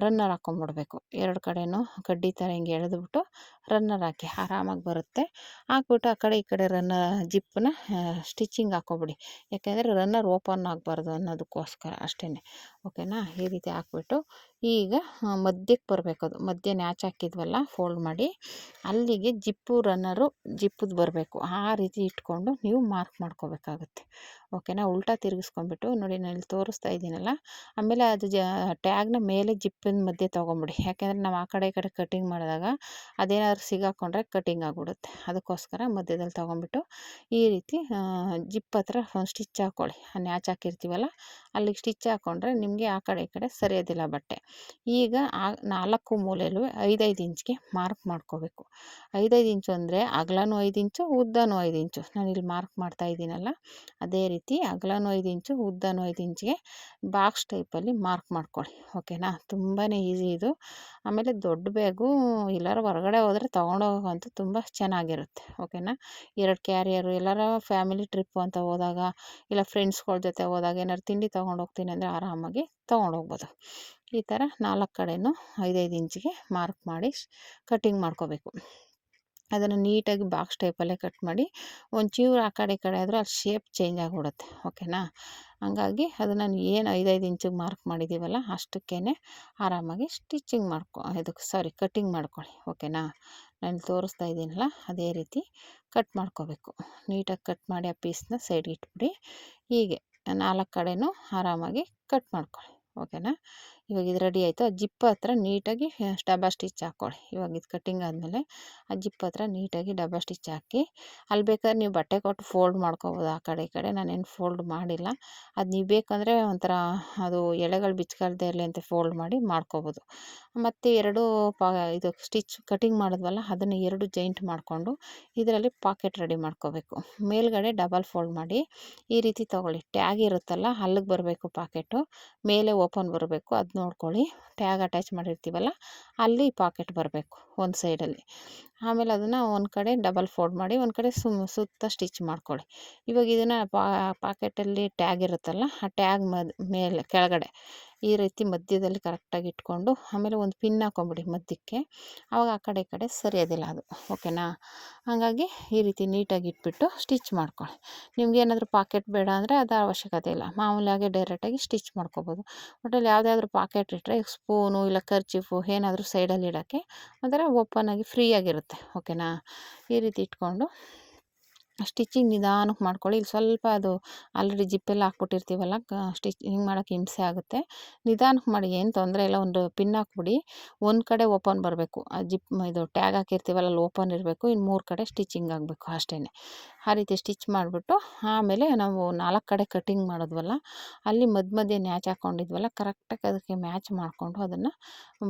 ರನ್ನರ್ ಹಾಕ್ಕೊಂಬಿಡ್ಬೇಕು. ಎರಡು ಕಡೆನೂ ಕಡ್ಡಿ ಥರ ಹಿಂಗೆ ಎಳೆದ್ಬಿಟ್ಟು ರನ್ನರ್ ಹಾಕಿ ಆರಾಮಾಗಿ ಬರುತ್ತೆ. ಹಾಕ್ಬಿಟ್ಟು ಆ ಕಡೆ ಈ ಕಡೆ ಜಿಪ್ಪನ್ನ ಸ್ಟಿಚಿಂಗ್ ಹಾಕ್ಕೊಬಿಡಿ. ಯಾಕೆಂದರೆ ರನ್ನರ್ ಓಪನ್ ಆಗಬಾರ್ದು ಅನ್ನೋದಕ್ಕೋಸ್ಕರ ಅಷ್ಟೇ. ಓಕೆನಾ. ಈ ರೀತಿ ಹಾಕ್ಬಿಟ್ಟು ಈಗ ಮಧ್ಯಕ್ಕೆ ಬರಬೇಕು. ಅದು ಮಧ್ಯ ನ್ಯಾಚ್ ಹಾಕಿದ್ವಲ್ಲ ಫೋಲ್ಡ್ ಮಾಡಿ, ಅಲ್ಲಿಗೆ ಜಿಪ್ಪುದು ಬರಬೇಕು. ಆ ರೀತಿ ಇಟ್ಕೊಂಡು ನೀವು ಮಾರ್ಕ್ ಮಾಡ್ಕೋಬೇಕಾಗುತ್ತೆ. ಓಕೆನಾ. ಉಲ್ಟಾ ತಿರುಗಿಸ್ಕೊಂಬಿಟ್ಟು ನೋಡಿ, ನಾನು ಇಲ್ಲಿ ತೋರಿಸ್ತಾ ಇದ್ದೀನಲ್ಲ, ಆಮೇಲೆ ಅದು ಟ್ಯಾಗ್ನ ಮೇಲೆ ಜಿಪ್ಪಿನ ಮಧ್ಯೆ ತೊಗೊಂಬಿಡಿ. ಯಾಕೆಂದರೆ ನಾವು ಆ ಕಡೆ ಈ ಕಡೆ ಕಟಿಂಗ್ ಮಾಡಿದಾಗ ಅದೇನಾದ್ರು ಸಿಗಾಕೊಂಡ್ರೆ ಕಟಿಂಗ್ ಆಗಿಬಿಡುತ್ತೆ. ಅದಕ್ಕೋಸ್ಕರ ಮಧ್ಯದಲ್ಲಿ ತೊಗೊಂಬಿಟ್ಟು ಈ ರೀತಿ ಜಿಪ್ ಹತ್ರ ಒಂದು ಸ್ಟಿಚ್ ಹಾಕ್ಕೊಳ್ಳಿ. ನ್ಯಾಚ್ ಹಾಕಿರ್ತೀವಲ್ಲ ಅಲ್ಲಿಗೆ ಸ್ಟಿಚ್ ಹಾಕ್ಕೊಂಡ್ರೆ ನಿಮಗೆ ಆ ಕಡೆ ಈ ಕಡೆ ಸರಿಯೋದಿಲ್ಲ ಬಟ್ಟೆ. ಈಗ ಆ 4 ಮೂಲೆಯಲ್ಲೂ 5-5 ಇಂಚ್ಗೆ ಮಾರ್ಕ್ ಮಾಡ್ಕೋಬೇಕು. 5-5 ಇಂಚು ಅಂದರೆ ಅಗಲನೂ 5 ಇಂಚು, ಉದ್ದನೂ 5 ಇಂಚು. ನಾನಿಲ್ಲಿ ಮಾರ್ಕ್ ಮಾಡ್ತಾ ಇದ್ದೀನಲ್ಲ, ಅದೇ ರೀತಿ ಅಗಲನೂ 5 ಇಂಚು, ಉದ್ದನೂ 5 ಇಂಚಿಗೆ ಬಾಕ್ಸ್ ಟೈಪಲ್ಲಿ ಮಾರ್ಕ್ ಮಾಡ್ಕೊಳ್ಳಿ. ಓಕೆನಾ. ತುಂಬಾ ಈಸಿ ಇದು. ಆಮೇಲೆ ದೊಡ್ಡ ಬ್ಯಾಗು ಎಲ್ಲರೂ ಹೊರಗಡೆ ಹೋದರೆ ತೊಗೊಂಡೋಗಂತೂ ತುಂಬ ಚೆನ್ನಾಗಿರುತ್ತೆ. ಓಕೆನಾ. 2 ಕ್ಯಾರಿಯರು ಎಲ್ಲರ ಫ್ಯಾಮಿಲಿ ಟ್ರಿಪ್ಪು ಅಂತ ಹೋದಾಗ, ಇಲ್ಲ ಫ್ರೆಂಡ್ಸ್ಗಳ ಜೊತೆ ಹೋದಾಗ ಏನಾದ್ರು ತಿಂಡಿ ತೊಗೊಂಡೋಗ್ತೀನಿ ಅಂದರೆ ಆರಾಮಾಗಿ ತೊಗೊಂಡೋಗ್ಬೋದು. ಈ ಥರ 4 ಕಡೆನೂ 5-5 ಇಂಚಿಗೆ ಮಾರ್ಕ್ ಮಾಡಿ ಕಟಿಂಗ್ ಮಾಡ್ಕೋಬೇಕು. ಅದನ್ನು ನೀಟಾಗಿ ಬಾಕ್ಸ್ ಟೈಪಲ್ಲೇ ಕಟ್ ಮಾಡಿ, ಒಂಚೂರು ಆ ಕಡೆ ಈ ಕಡೆ ಆದರೂ ಅದು ಶೇಪ್ ಚೇಂಜ್ ಆಗಿಬಿಡುತ್ತೆ. ಓಕೆನಾ. ಹಂಗಾಗಿ ಅದನ್ನು ಏನು 5-5 ಇಂಚಿಗೆ ಮಾರ್ಕ್ ಮಾಡಿದ್ದೀವಲ್ಲ ಅಷ್ಟಕ್ಕೇ ಆರಾಮಾಗಿ ಕಟಿಂಗ್ ಮಾಡ್ಕೊಳ್ಳಿ. ಓಕೆನಾ. ನಾನು ತೋರಿಸ್ತಾ ಇದ್ದೀನಲ್ಲ ಅದೇ ರೀತಿ ಕಟ್ ಮಾಡ್ಕೋಬೇಕು. ನೀಟಾಗಿ ಕಟ್ ಮಾಡಿ ಆ ಪೀಸ್ನ ಸೈಡ್ಗೆ ಇಟ್ಬಿಡಿ. ಹೀಗೆ 4 ಕಡೆನೂ ಆರಾಮಾಗಿ ಕಟ್ ಮಾಡ್ಕೊಳ್ಳಿ. ಓಕೆನಾ. ಇವಾಗ ಇದು ರೆಡಿ ಆಯಿತು. ಆ ಜಿಪ್ ಹತ್ರ ನೀಟಾಗಿ ಡಬ್ಬ ಸ್ಟಿಚ್ ಹಾಕ್ಕೊಳ್ಳಿ. ಇವಾಗ ಇದು ಕಟ್ಟಿಂಗ್ ಆದಮೇಲೆ ಆ ಜಿಪ್ ಹತ್ರ ನೀಟಾಗಿ ಡಬ್ಬ ಸ್ಟಿಚ್ ಹಾಕಿ, ಅಲ್ಲಿ ಬೇಕಾದ್ರೆ ನೀವು ಬಟ್ಟೆ ಕೊಟ್ಟು ಫೋಲ್ಡ್ ಮಾಡ್ಕೊಬೋದು ಆ ಕಡೆ ಈ ಕಡೆ. ನಾನೇನು ಫೋಲ್ಡ್ ಮಾಡಿಲ್ಲ. ಅದು ನೀವು ಬೇಕಂದರೆ ಒಂಥರ ಅದು ಎಳೆಗಳು ಬಿಚ್ಕೊಳ್ದೇ ಇರಲಿ ಅಂತ ಫೋಲ್ಡ್ ಮಾಡಿ ಮಾಡ್ಕೊಬೋದು. ಮತ್ತು ಇದು ಸ್ಟಿಚ್ ಕಟಿಂಗ್ ಮಾಡಿದ್ವಲ್ಲ ಅದನ್ನು 2 ಜಾಯಿಂಟ್ ಮಾಡಿಕೊಂಡು ಇದರಲ್ಲಿ ಪಾಕೆಟ್ ರೆಡಿ ಮಾಡ್ಕೋಬೇಕು. ಮೇಲ್ಗಡೆ ಡಬಲ್ ಫೋಲ್ಡ್ ಮಾಡಿ ಈ ರೀತಿ ತೊಗೊಳ್ಳಿ. ಟ್ಯಾಗ್ ಇರುತ್ತಲ್ಲ ಅಲ್ಲಿಗೆ ಬರಬೇಕು ಪಾಕೆಟು, ಮೇಲೆ ಓಪನ್ ಬರಬೇಕು. ಅದು ನೋಡ್ಕೊಳ್ಳಿ. ಟ್ಯಾಗ್ ಅಟ್ಯಾಚ್ ಮಾಡಿರ್ತೀವಲ್ಲ ಅಲ್ಲಿ ಪಾಕೆಟ್ ಬರಬೇಕು ಒಂದು ಸೈಡಲ್ಲಿ. ಆಮೇಲೆ ಅದನ್ನು ಒಂದು ಕಡೆ ಡಬಲ್ ಫೋಲ್ಡ್ ಮಾಡಿ ಒಂದು ಕಡೆ ಸುತ್ತ ಸ್ಟಿಚ್ ಮಾಡ್ಕೊಳ್ಳಿ. ಇವಾಗ ಇದನ್ನು ಪಾಕೆಟಲ್ಲಿ ಟ್ಯಾಗ್ ಇರುತ್ತಲ್ಲ ಆ ಟ್ಯಾಗ್ ಮೇಲೆ ಕೆಳಗಡೆ ಈ ರೀತಿ ಮಧ್ಯದಲ್ಲಿ ಕರೆಕ್ಟಾಗಿ ಇಟ್ಕೊಂಡು ಆಮೇಲೆ ಒಂದು ಪಿನ್ ಹಾಕೊಂಬಿಡಿ ಮಧ್ಯಕ್ಕೆ. ಆವಾಗ ಆ ಕಡೆ ಈ ಕಡೆ ಸರಿಯೋದಿಲ್ಲ ಅದು. ಓಕೆನಾ. ಹಾಗಾಗಿ ಈ ರೀತಿ ನೀಟಾಗಿ ಇಟ್ಬಿಟ್ಟು ಸ್ಟಿಚ್ ಮಾಡ್ಕೊಳ್ಳಿ. ನಿಮ್ಗೇನಾದರೂ ಪಾಕೆಟ್ ಬೇಡ ಅಂದರೆ ಅದು ಅವಶ್ಯಕತೆ ಇಲ್ಲ, ಮಾಮೂಲಿಯಾಗಿ ಡೈರೆಕ್ಟಾಗಿ ಸ್ಟಿಚ್ ಮಾಡ್ಕೊಬೋದು. ಒಟ್ಟಲ್ಲಿ ಯಾವುದಾದ್ರೂ ಪಾಕೆಟ್ ಇಟ್ಟರೆ ಸ್ಪೂನು ಇಲ್ಲ ಕರ್ಚೀಫು ಏನಾದರೂ ಸೈಡಲ್ಲಿ ಇಡೋಕ್ಕೆ ಒಂಥರ ಓಪನ್ನಾಗಿ ಫ್ರೀಯಾಗಿರುತ್ತೆ. ಓಕೆನಾ. ಈ ರೀತಿ ಇಟ್ಕೊಂಡು ಸ್ಟಿಚಿಂಗ್ ನಿಧಾನಕ್ಕೆ ಮಾಡ್ಕೊಳ್ಳಿ. ಇಲ್ಲಿ ಸ್ವಲ್ಪ ಅದು ಆಲ್ರೆಡಿ ಜಿಪ್ಪೆಲ್ಲ ಹಾಕ್ಬಿಟ್ಟಿರ್ತೀವಲ್ಲ, ಸ್ಟಿಚಿಂಗ್ ಮಾಡೋಕ್ಕೆ ಹಿಂಸೆ ಆಗುತ್ತೆ. ನಿಧಾನಕ್ಕೆ ಮಾಡಿ, ಏನು ತೊಂದರೆ ಇಲ್ಲ. ಒಂದು ಪಿನ್ ಹಾಕ್ಬಿಡಿ. ಒಂದು ಕಡೆ ಓಪನ್ ಬರಬೇಕು. ಆ ಇದು ಟ್ಯಾಗ್ ಹಾಕಿರ್ತೀವಲ್ಲ ಅಲ್ಲಿ ಓಪನ್ ಇರಬೇಕು. ಇನ್ನು 3 ಕಡೆ ಸ್ಟಿಚಿಂಗ್ ಆಗಬೇಕು ಅಷ್ಟೇ. ಆ ರೀತಿ ಸ್ಟಿಚ್ ಮಾಡಿಬಿಟ್ಟು ಆಮೇಲೆ ನಾವು 4 ಕಡೆ ಕಟಿಂಗ್ ಮಾಡಿದ್ವಲ್ಲ ಅಲ್ಲಿ ಮಧ್ಯೆ ನ್ಯಾಚ್ ಹಾಕ್ಕೊಂಡಿದ್ವಲ್ಲ ಕರೆಕ್ಟಾಗಿ ಅದಕ್ಕೆ ಮ್ಯಾಚ್ ಮಾಡಿಕೊಂಡು ಅದನ್ನು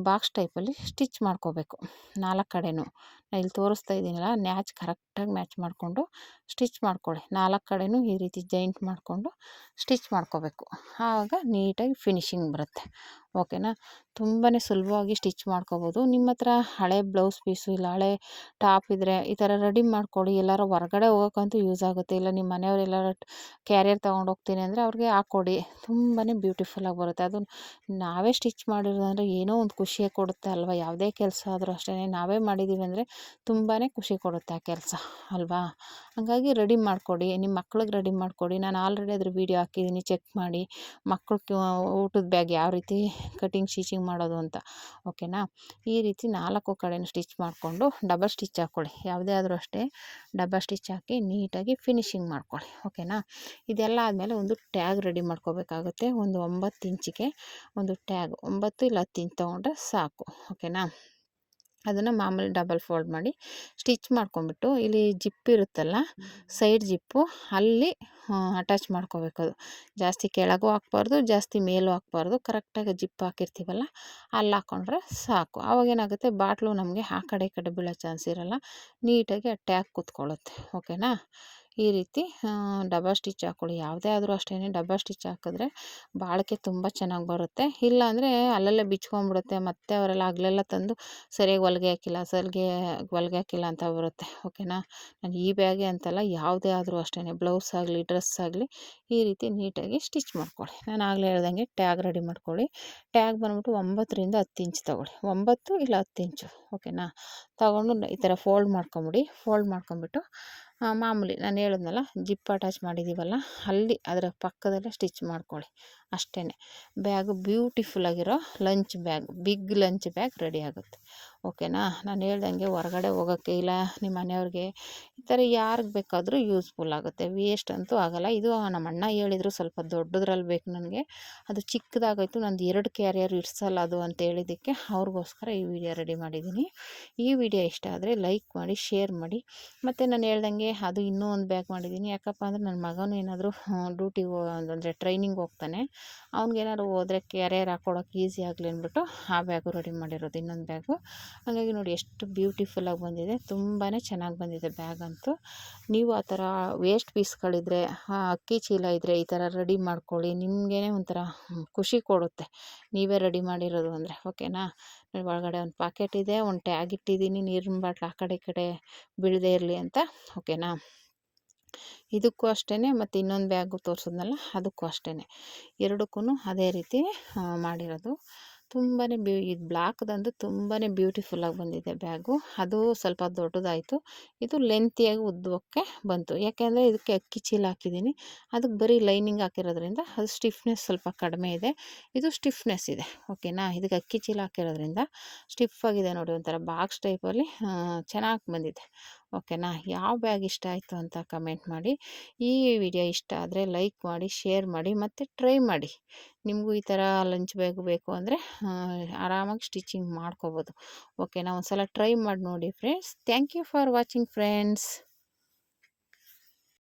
ಬಾಕ್ಸ್ ಟೈಪಲ್ಲಿ ಸ್ಟಿಚ್ ಮಾಡ್ಕೋಬೇಕು 4 ಕಡೆನೂ. ನಾನು ಇಲ್ಲಿ ತೋರಿಸ್ತಾ ಇದ್ದೀನಲ್ಲ, ನ್ಯಾಚ್ ಕರೆಕ್ಟಾಗಿ ಮ್ಯಾಚ್ ಮಾಡಿಕೊಂಡು ಸ್ಟಿಚ್ ಮಾಡ್ಕೊಳ್ಳಿ. 4 ಕಡೆನೂ ಈ ರೀತಿ ಜಾಯಿಂಟ್ ಮಾಡಿಕೊಂಡು ಸ್ಟಿಚ್ ಮಾಡ್ಕೋಬೇಕು. ಆವಾಗ ನೀಟಾಗಿ ಫಿನಿಶಿಂಗ್ ಬರುತ್ತೆ. ಓಕೆನಾ. ತುಂಬಾ ಸುಲಭವಾಗಿ ಸ್ಟಿಚ್ ಮಾಡ್ಕೋಬೋದು. ನಿಮ್ಮ ಹತ್ರ ಹಳೆ ಬ್ಲೌಸ್ ಪೀಸು ಇಲ್ಲ ಹಳೆ ಟಾಪ್ ಇದ್ದರೆ ಈ ಥರ ರೆಡಿ ಮಾಡ್ಕೊಳ್ಳಿ. ಎಲ್ಲರೂ ಹೊರಗಡೆ ಹೋಗೋಕ್ಕಂತೂ ಯೂಸ್ ಆಗುತ್ತೆ. ಇಲ್ಲ ನಿಮ್ಮ ಮನೆಯವ್ರು ಎಲ್ಲರೂ ಕ್ಯಾರಿಯರ್ ತೊಗೊಂಡೋಗ್ತೀನಿ ಅಂದರೆ ಅವ್ರಿಗೆ ಹಾಕ್ಕೊಡಿ. ತುಂಬಾ ಬ್ಯೂಟಿಫುಲ್ಲಾಗಿ ಬರುತ್ತೆ. ಅದು ನಾವೇ ಸ್ಟಿಚ್ ಮಾಡಿರೋದಂದರೆ ಏನೋ ಒಂದು ಖುಷಿಯೇ ಕೊಡುತ್ತೆ ಅಲ್ವಾ. ಯಾವುದೇ ಕೆಲಸ ಆದರೂ ಅಷ್ಟೇ ನಾವೇ ಮಾಡಿದ್ದೀವಿ ಅಂದರೆ ತುಂಬಾ ಖುಷಿ ಕೊಡುತ್ತೆ ಆ ಕೆಲಸ ಅಲ್ವಾ. ಹಾಗಾಗಿ ರೆಡಿ ಮಾಡಿಕೊಡಿ, ನಿಮ್ಮ ಮಕ್ಳಿಗೆ ರೆಡಿ ಮಾಡಿಕೊಡಿ. ನಾನು ಆಲ್ರೆಡಿ ಅದ್ರ ವೀಡಿಯೋ ಹಾಕಿದ್ದೀನಿ, ಚೆಕ್ ಮಾಡಿ. ಮಕ್ಳಿಗೆ ಊಟದ ಬ್ಯಾಗ್ ಯಾವ ರೀತಿ ಕಟಿಂಗ್ ಸ್ಟಿಚಿಂಗ್ ಮಾಡೋದು ಅಂತ. ಓಕೆನಾ. ಈ ರೀತಿ 4 ಕಡೆನೂ ಸ್ಟಿಚ್ ಮಾಡಿಕೊಂಡು ಡಬಲ್ ಸ್ಟಿಚ್ ಹಾಕ್ಕೊಳ್ಳಿ. ಯಾವುದೇ ಆದರೂ ಅಷ್ಟೇ ಡಬಲ್ ಸ್ಟಿಚ್ ಹಾಕಿ ನೀಟಾಗಿ ಫಿನಿಶಿಂಗ್ ಮಾಡ್ಕೊಳ್ಳಿ. ಓಕೆನಾ. ಇದೆಲ್ಲ ಆದಮೇಲೆ ಒಂದು ಟ್ಯಾಗ್ ರೆಡಿ ಮಾಡ್ಕೋಬೇಕಾಗುತ್ತೆ. ಒಂದು 9 ಇಂಚಿಗೆ ಒಂದು ಟ್ಯಾಗ್, 9 ಇಲ್ಲ 10 ಇಂಚ್ ತೊಗೊಂಡ್ರೆ ಸಾಕು. ಓಕೆನಾ. ಅದನ್ನು ಮಾಮೂಲಿ ಡಬಲ್ ಫೋಲ್ಡ್ ಮಾಡಿ ಸ್ಟಿಚ್ ಮಾಡ್ಕೊಂಬಿಟ್ಟು ಇಲ್ಲಿ ಜಿಪ್ ಇರುತ್ತಲ್ಲ ಸೈಡ್ ಜಿಪ್ಪು ಅಲ್ಲಿ ಅಟ್ಯಾಚ್ ಮಾಡ್ಕೋಬೇಕು. ಅದು ಜಾಸ್ತಿ ಕೆಳಗೂ ಹಾಕ್ಬಾರ್ದು, ಜಾಸ್ತಿ ಮೇಲೂ ಹಾಕ್ಬಾರ್ದು. ಕರೆಕ್ಟಾಗಿ ಜಿಪ್ ಹಾಕಿರ್ತೀವಲ್ಲ ಅಲ್ಲಿ ಹಾಕ್ಕೊಂಡ್ರೆ ಸಾಕು. ಆವಾಗೇನಾಗುತ್ತೆ, ಬಾಟ್ಲು ನಮಗೆ ಆ ಕಡೆ ಈ ಕಡೆ ಬೀಳೋ ಚಾನ್ಸ್ ಇರೋಲ್ಲ. ನೀಟಾಗಿ ಆ ಟ್ಯಾಗ್ ಕೂತ್ಕೊಳ್ಳುತ್ತೆ. ಓಕೆನಾ. ಈ ರೀತಿ ಡಬಲ್ ಸ್ಟಿಚ್ ಹಾಕ್ಕೊಳ್ಳಿ. ಯಾವುದೇ ಆದರೂ ಅಷ್ಟೇ ಡಬಲ್ ಸ್ಟಿಚ್ ಹಾಕಿದ್ರೆ ಬಾಳಿಕೆ ತುಂಬ ಚೆನ್ನಾಗಿ ಬರುತ್ತೆ. ಇಲ್ಲಾಂದರೆ ಅಲ್ಲಲ್ಲೇ ಬಿಚ್ಕೊಂಡ್ಬಿಡುತ್ತೆ, ಮತ್ತು ಅವರೆಲ್ಲ ಹಗಲೆಲ್ಲ ತಂದು ಸರಿಯಾಗಿ ಹೊಲಿಗೆ ಹಾಕಿಲ್ಲ ಅಂತ ಬರುತ್ತೆ. ಓಕೆನಾ. ನಾನು ಈ ಬ್ಯಾಗೆ ಅಂತಲ್ಲ, ಯಾವುದೇ ಆದರೂ ಅಷ್ಟೇ ಬ್ಲೌಸ್ ಆಗಲಿ ಡ್ರೆಸ್ ಆಗಲಿ ಈ ರೀತಿ ನೀಟಾಗಿ ಸ್ಟಿಚ್ ಮಾಡ್ಕೊಳ್ಳಿ. ನಾನು ಆಗಲೇ ಹೇಳ್ದಂಗೆ ಟ್ಯಾಗ್ ರೆಡಿ ಮಾಡ್ಕೊಳ್ಳಿ. ಟ್ಯಾಗ್ ಬಂದ್ಬಿಟ್ಟು 9ರಿಂದ 10 ಇಂಚ್ ತೊಗೊಳ್ಳಿ, 9 ಇಲ್ಲ 10 ಇಂಚು. ಓಕೆನಾ. ತಗೊಂಡು ಈ ಥರ ಫೋಲ್ಡ್ ಮಾಡ್ಕೊಂಬಿಡಿ. ಫೋಲ್ಡ್ ಮಾಡ್ಕೊಂಬಿಟ್ಟು ಮಾಮೂಲಿ ನಾನು ಹೇಳಿದ್ನಲ್ಲ ಜಿಪ್ ಅಟ್ಯಾಚ್ ಮಾಡಿದ್ದೀವಲ್ಲ ಅಲ್ಲಿ ಅದರ ಪಕ್ಕದಲ್ಲೇ ಸ್ಟಿಚ್ ಮಾಡ್ಕೊಳ್ಳಿ ಅಷ್ಟೇ. ಬ್ಯಾಗು ಬ್ಯೂಟಿಫುಲ್ಲಾಗಿರೋ ಬಿಗ್ ಲಂಚ್ ಬ್ಯಾಗ್ ರೆಡಿ ಆಗುತ್ತೆ. ಓಕೆನಾ. ನಾನು ಹೇಳ್ದಂಗೆ ಹೊರಗಡೆ ಹೋಗೋಕ್ಕೆ ಇಲ್ಲ ನಿಮ್ಮ ಮನೆಯವ್ರಿಗೆ ಈ ಥರ ಯಾರಿಗೆ ಬೇಕಾದರೂ ಯೂಸ್ಫುಲ್ ಆಗುತ್ತೆ, ವೇಸ್ಟ್ ಅಂತೂ ಆಗೋಲ್ಲ. ಇದು ನಮ್ಮ ಅಣ್ಣ ಹೇಳಿದರು ಸ್ವಲ್ಪ ದೊಡ್ಡದ್ರಲ್ಲಿ ಬೇಕು ನನಗೆ, ಅದು ಚಿಕ್ಕದಾಗೋಯ್ತು, ನಂದು 2 ಕ್ಯಾರಿಯರ್ ಇಡ್ಸಲ್ಲ ಅದು ಅಂತ ಹೇಳಿದ್ದಕ್ಕೆ ಅವ್ರಿಗೋಸ್ಕರ ಈ ವಿಡಿಯೋ ರೆಡಿ ಮಾಡಿದ್ದೀನಿ. ಈ ವಿಡಿಯೋ ಇಷ್ಟ ಆದರೆ ಲೈಕ್ ಮಾಡಿ, ಶೇರ್ ಮಾಡಿ. ಮತ್ತು ನಾನು ಹೇಳ್ದಂಗೆ ಅದು ಇನ್ನೂ ಒಂದು ಬ್ಯಾಗ್ ಮಾಡಿದ್ದೀನಿ. ಯಾಕಪ್ಪ ಅಂದರೆ ನನ್ನ ಮಗನೂ ಏನಾದರೂ ಡ್ಯೂಟಿಗೆ ಅಂದರೆ ಟ್ರೈನಿಂಗ್ ಹೋಗ್ತಾನೆ, ಅವ್ನಿಗೇನಾದ್ರು ಹೋದರೆ ಕ್ಯಾರಿಯರ್ ಹಾಕ್ಕೊಳಕ್ಕೆ ಈಸಿ ಆಗಲಿ ಅಂದ್ಬಿಟ್ಟು ಆ ಬ್ಯಾಗು ರೆಡಿ ಮಾಡಿರೋದು, ಇನ್ನೊಂದು ಬ್ಯಾಗು. ಹಾಗಾಗಿ ನೋಡಿ ಎಷ್ಟು ಬ್ಯೂಟಿಫುಲ್ಲಾಗಿ ಬಂದಿದೆ, ತುಂಬಾ ಚೆನ್ನಾಗಿ ಬಂದಿದೆ ಬ್ಯಾಗಂತೂ. ನೀವು ಆ ಥರ ವೇಸ್ಟ್ ಪೀಸ್ಗಳಿದ್ರೆ, ಅಕ್ಕಿ ಚೀಲ ಇದ್ದರೆ ಈ ಥರ ರೆಡಿ ಮಾಡ್ಕೊಳ್ಳಿ. ನಿಮಗೇ ಒಂಥರ ಖುಷಿ ಕೊಡುತ್ತೆ ನೀವೇ ರೆಡಿ ಮಾಡಿರೋದು ಅಂದರೆ. ಓಕೆನಾ. ಒಳಗಡೆ ಒಂದು ಪಾಕೆಟ್ ಇದೆ, ಒಂದು ಟ್ಯಾಗ್ ಇಟ್ಟಿದ್ದೀನಿ, ನೀರಿನ ಬಾಟ್ಲು ಆ ಕಡೆ ಈ ಕಡೆ ಬೀಳದೇ ಇರಲಿ ಅಂತ. ಓಕೆನಾ. ಇದಕ್ಕೂ ಅಷ್ಟೇ, ಮತ್ತು ಇನ್ನೊಂದು ಬ್ಯಾಗು ತೋರಿಸಿದ್ನಲ್ಲ ಅದಕ್ಕೂ ಅಷ್ಟೇ, ಎರಡಕ್ಕೂ ಅದೇ ರೀತಿ ಮಾಡಿರೋದು. ತುಂಬಾ ಇದು ಬ್ಲ್ಯಾಕ್ದಂದು ತುಂಬಾ ಬ್ಯೂಟಿಫುಲ್ಲಾಗಿ ಬಂದಿದೆ ಬ್ಯಾಗು. ಅದು ಸ್ವಲ್ಪ ದೊಡ್ಡದಾಯಿತು, ಇದು ಲೆಂತಿಯಾಗಿ ಉದ್ದಕ್ಕೆ ಬಂತು. ಯಾಕೆಂದರೆ ಇದಕ್ಕೆ ಅಕ್ಕಿ ಚೀಲ ಹಾಕಿದ್ದೀನಿ, ಅದಕ್ಕೆ ಬರೀ ಲೈನಿಂಗ್ ಹಾಕಿರೋದ್ರಿಂದ ಅದು ಸ್ಟಿಫ್ನೆಸ್ ಸ್ವಲ್ಪ ಕಡಿಮೆ ಇದೆ, ಇದು ಸ್ಟಿಫ್ನೆಸ್ ಇದೆ. ಓಕೆನಾ. ಇದಕ್ಕೆ ಅಕ್ಕಿ ಚೀಲ ಹಾಕಿರೋದ್ರಿಂದ ಸ್ಟಿಫಾಗಿದೆ ನೋಡಿ, ಒಂಥರ ಬಾಕ್ಸ್ ಟೈಪಲ್ಲಿ ಚೆನ್ನಾಗಿ ಬಂದಿದೆ. ಓಕೆನಾ. ಯಾವ ಬ್ಯಾಗ್ ಇಷ್ಟ ಆಯಿತು ಅಂತ ಕಮೆಂಟ್ ಮಾಡಿ. ಈ ವಿಡಿಯೋ ಇಷ್ಟ ಆದರೆ ಲೈಕ್ ಮಾಡಿ, ಶೇರ್ ಮಾಡಿ, ಮತ್ತು ಟ್ರೈ ಮಾಡಿ. ನಿಮಗೂ ಈ ಥರ ಲಂಚ್ ಬ್ಯಾಗ್ ಬೇಕು ಅಂದರೆ ಆರಾಮಾಗಿ ಸ್ಟಿಚಿಂಗ್ ಮಾಡ್ಕೋಬೋದು. ಓಕೆನಾ. ಒಂದು ಸಲ ಟ್ರೈ ಮಾಡಿ ನೋಡಿ friends. Thank you for watching friends.